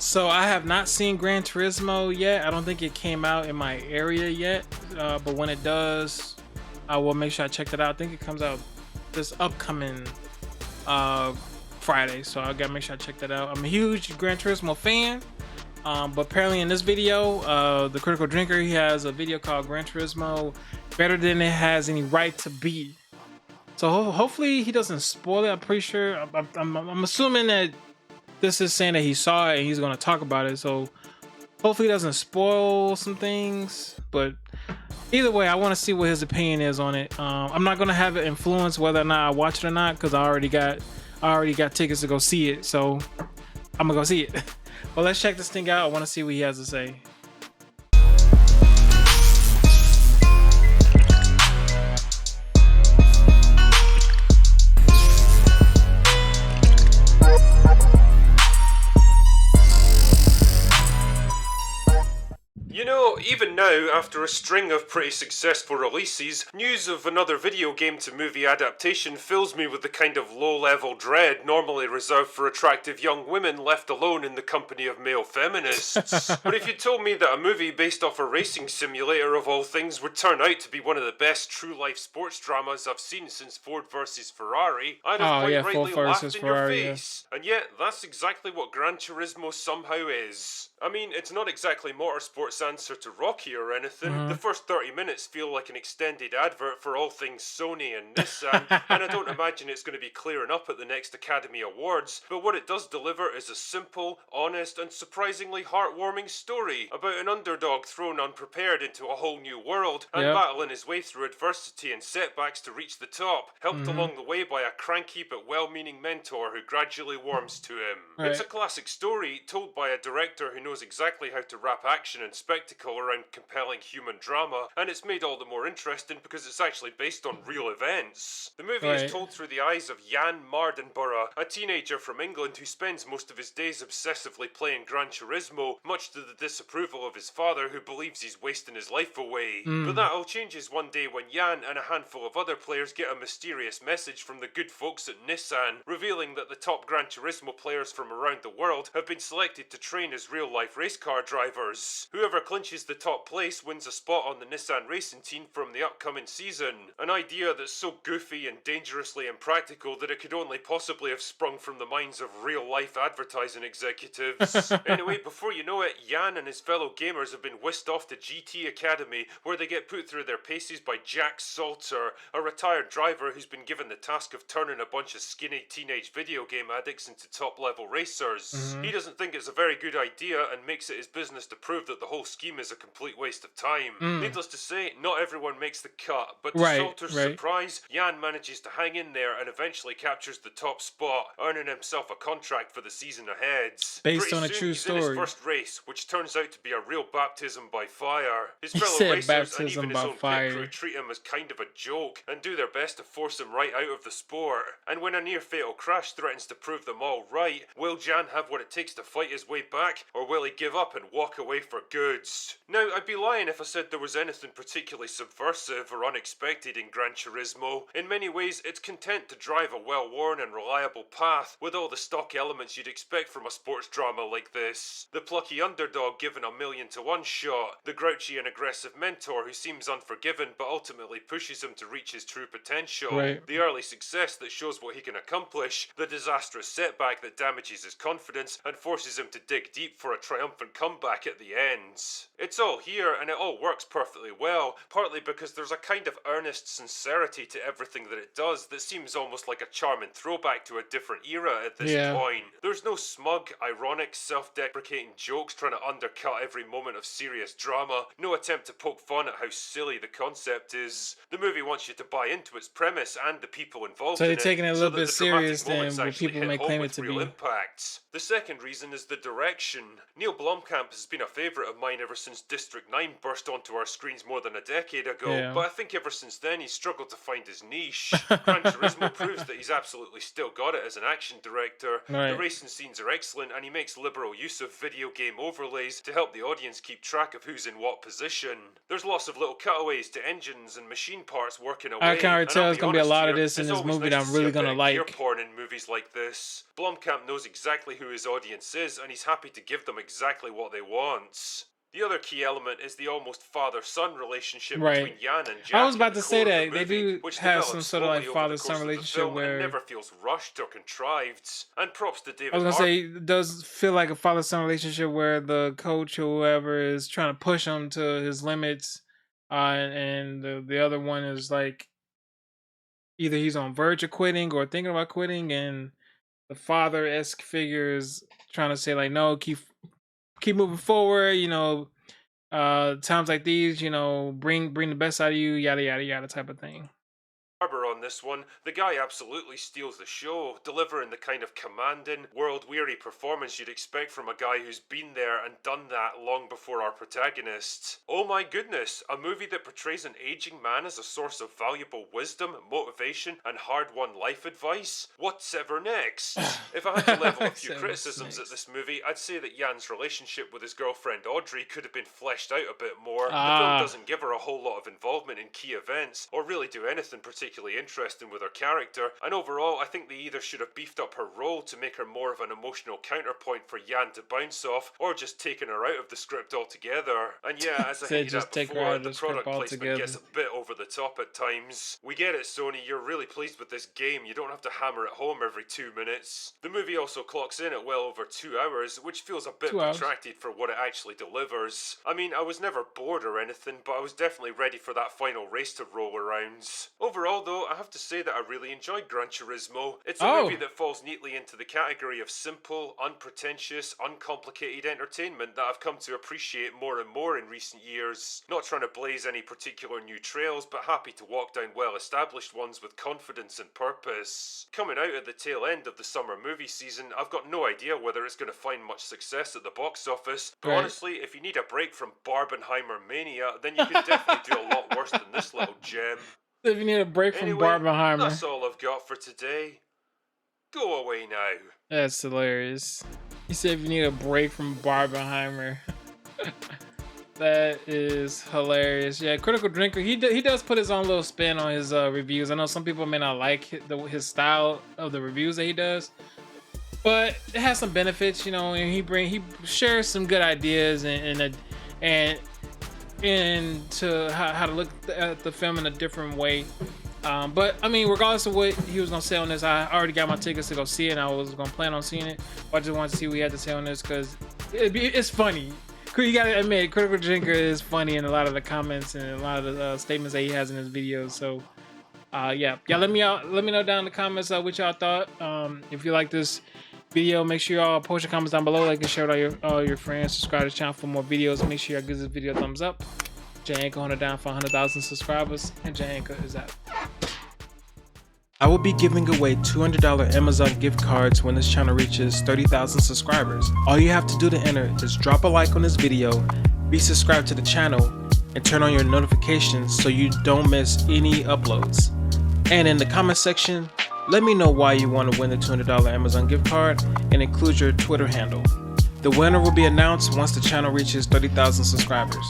So I have not seen Gran Turismo yet. I don't think it came out in my area yet. But when it does, I will make sure I check that out. I think it comes out this upcoming uh Friday. So I gotta make sure I check that out. I'm a huge Gran Turismo fan. But apparently in this video, the Critical Drinker, he has a video called Gran Turismo Better Than It Has Any Right to Be. So hopefully he doesn't spoil it. I'm pretty sure. I'm assuming that this is saying that he saw it and he's going to talk about it. So hopefully he doesn't spoil some things. But either way, I want to see what his opinion is on it. I'm not going to have it influence whether or not I watch it or not, because I already got tickets to go see it. So I'm gonna go see it. Well, let's check this thing out. I want to see what he has to say. You know, even now, after a string of pretty successful releases, news of another video game to movie adaptation fills me with the kind of low-level dread normally reserved for attractive young women left alone in the company of male feminists. But if you told me that a movie based off a racing simulator of all things would turn out to be one of the best true-life sports dramas I've seen since Ford vs Ferrari, I'd have quite rightly laughed in your face. And yet, that's exactly what Gran Turismo somehow is. I mean, it's not exactly motorsports answer to Rocky or anything. The first 30 minutes feel like an extended advert for all things Sony and Nissan, and I don't imagine it's going to be clearing up at the next Academy Awards, but what it does deliver is a simple, honest, and surprisingly heartwarming story about an underdog thrown unprepared into a whole new world and battling his way through adversity and setbacks to reach the top, helped along the way by a cranky but well-meaning mentor who gradually warms to him. It's a classic story told by a director who knows exactly how to wrap action and spectacle around compelling human drama, and it's made all the more interesting because it's actually based on real events. The movie is told through the eyes of Jan Mardenborough, a teenager from England who spends most of his days obsessively playing Gran Turismo, much to the disapproval of his father who believes he's wasting his life away. But that all changes one day when Jan and a handful of other players get a mysterious message from the good folks at Nissan, revealing that the top Gran Turismo players from around the world have been selected to train as real-life race car drivers. Whoever clinches the top place wins a spot on the Nissan racing team from the upcoming season. An idea that's so goofy and dangerously impractical that it could only possibly have sprung from the minds of real-life advertising executives. Anyway, before you know it, Jan and his fellow gamers have been whisked off to GT Academy, where they get put through their paces by Jack Salter, a retired driver who's been given the task of turning a bunch of skinny teenage video game addicts into top-level racers. He doesn't think it's a very good idea and makes it his business to prove that the whole scheme is a complete waste of time. Needless to say, not everyone makes the cut, but to Salter's surprise, Jan manages to hang in there and eventually captures the top spot, earning himself a contract for the season ahead. Based on a true story. In his first race, which turns out to be a real baptism by fire. His fellow racers and even his own pit crew treat him as kind of a joke and do their best to force him right out of the sport. And when a near-fatal crash threatens to prove them all right, will Jan have what it takes to fight his way back, or will he give up and walk away for goods? Now, I'd be lying if I said there was anything particularly subversive or unexpected in Gran Turismo. In many ways, it's content to drive a well-worn and reliable path, with all the stock elements you'd expect from a sports drama like this. The plucky underdog given a 1,000,000-to-1 shot, the grouchy and aggressive mentor who seems unforgiving but ultimately pushes him to reach his true potential, the early success that shows what he can accomplish, the disastrous setback that damages his confidence and forces him to dig deep for a triumphant comeback at the end. It's all here and it all works perfectly well, partly because there's a kind of earnest sincerity to everything that it does that seems almost like a charming throwback to a different era at this point. There's no smug, ironic, self-deprecating jokes trying to undercut every moment of serious drama, no attempt to poke fun at how silly the concept is. The movie wants you to buy into its premise and the people involved in it, so they're taking it a little bit serious than what actually people may claim it to be. Impact. The second reason is the direction. Neil Blomkamp has been a favourite of mine ever ever since District 9 burst onto our screens more than a decade ago, Yeah. but I think ever since then he's struggled to find his niche. Gran Turismo proves that he's absolutely still got it as an action director. The Right. racing scenes are excellent, and he makes liberal use of video game overlays to help the audience keep track of who's in what position. There's lots of little cutaways to engines and machine parts working away. I can already and tell I'll there's be gonna be a honest lot of here, this in it's this always movie nice that to I'm see really a bit gonna of gear like. porn in movies like this. Blomkamp knows exactly who his audience is, and he's happy to give them exactly what they want. The other key element is the almost father-son relationship Right. between Jan and I was Jack at about the to say core of the that they movie, do which have some develops sort of like slowly over the father-son course of the relationship film and where never feels rushed or contrived. And props to I David was gonna Harbour. say it does feel like a father-son relationship where the coach or whoever is trying to push him to his limits, and the other one is like either he's on verge of quitting or thinking about quitting, and the father-esque figure is trying to say like, no, keep moving forward. Times like these, bring the best out of you, yada yada yada type of thing. On this one, the guy absolutely steals the show, delivering the kind of commanding, world-weary performance you'd expect from a guy who's been there and done that long before our protagonist. Oh my goodness, a movie that portrays an aging man as a source of valuable wisdom, motivation, and hard-won life advice? What's ever next? If I had to level a few What's criticisms at next? this movie, I'd say that Jan's relationship with his girlfriend Audrey could have been fleshed out a bit more. The film Ah, doesn't give her a whole lot of involvement in key events, or really do anything particularly interesting with her character, and overall I think they either should have beefed up her role to make her more of an emotional counterpoint for Jan to bounce off, or just taken her out of the script altogether. And yeah, as I said hinted just at take her before, out of the the script product placement gets altogether. a bit over the top at times. We get it, Sony, you're really pleased with this game, you don't have to hammer it home every 2 minutes. The movie also clocks in at well over 2 hours, which feels a bit 2 hours. protracted for what it actually delivers. I mean, I was never bored or anything, but I was definitely ready for that final race to roll around. Overall though, I have to say that I really enjoyed Gran Turismo. It's a movie Oh, that falls neatly into the category of simple, unpretentious, uncomplicated entertainment that I've come to appreciate more and more in recent years. Not trying to blaze any particular new trails, but happy to walk down well-established ones with confidence and purpose. Coming out at the tail end of the summer movie season, I've got no idea whether it's going to find much success at the box office, but right. honestly, if you need a break from Barbenheimer mania, then you can definitely do a lot worse than this little gem. If you need a break from Anyway, Barbenheimer, that's all I've got for today. Go away now. that's hilarious. He said if you need a break from Barbenheimer. That is hilarious. Yeah, Critical Drinker. He does put his own little spin on his reviews. I know some people may not like his style of the reviews that he does, but it has some benefits, and he shares some good ideas and to how to look at the film in a different way. But I mean, regardless of what he was gonna say on this, I already got my tickets to go see it, and I was gonna plan on seeing it. But I just wanted to see what he had to say on this because it's funny. You gotta admit, Critical Drinker is funny in a lot of the comments and a lot of the statements that he has in his videos. So, yeah, let me know down in the comments what y'all thought. If you like this video, make sure y'all post your comments down below, like and share it with all your friends. Subscribe to the channel for more videos. Make sure y'all give this video a thumbs up. Jay Anchor on it down for 100,000 subscribers, and Jay Anchor is out. I will be giving away $200 Amazon gift cards when this channel reaches 30,000 subscribers. All you have to do to enter is drop a like on this video, be subscribed to the channel, and turn on your notifications so you don't miss any uploads. And in the comment section, let me know why you want to win the $200 Amazon gift card and include your Twitter handle. The winner will be announced once the channel reaches 30,000 subscribers.